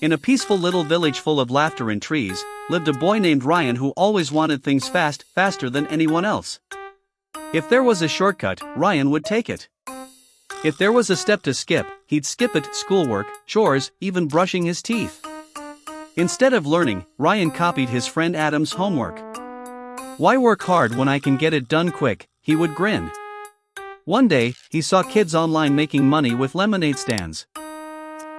In a peaceful little village full of laughter and trees, lived a boy named Ryan who always wanted things faster than anyone else. If there was a shortcut, Ryan would take it. If there was a step to skip, he'd skip it: schoolwork, chores, even brushing his teeth. Instead of learning, Ryan copied his friend Adam's homework. "Why work hard when I can get it done quick?" he would grin. One day, he saw kids online making money with lemonade stands.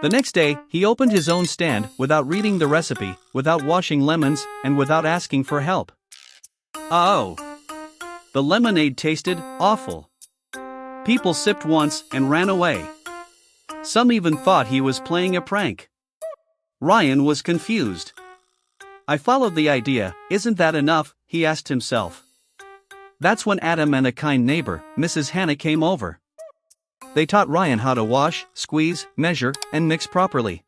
The next day, he opened his own stand without reading the recipe, without washing lemons, and without asking for help. Oh! The lemonade tasted awful. People sipped once and ran away. Some even thought he was playing a prank. Ryan was confused. "I followed the idea, isn't that enough?" he asked himself. That's when Adam and a kind neighbor, Mrs. Hannah, came over. They taught Ryan how to wash, squeeze, measure, and mix properly.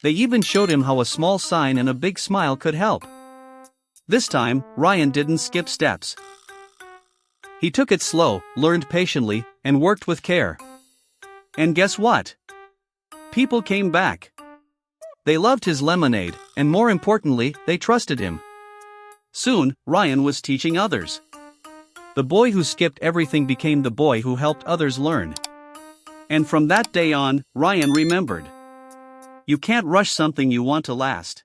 They even showed him how a small sign and a big smile could help. This time, Ryan didn't skip steps. He took it slow, learned patiently, and worked with care. And guess what? People came back. They loved his lemonade, and more importantly, they trusted him. Soon, Ryan was teaching others. The boy who skipped everything became the boy who helped others learn. And from that day on, Ryan remembered: you can't rush something you want to last.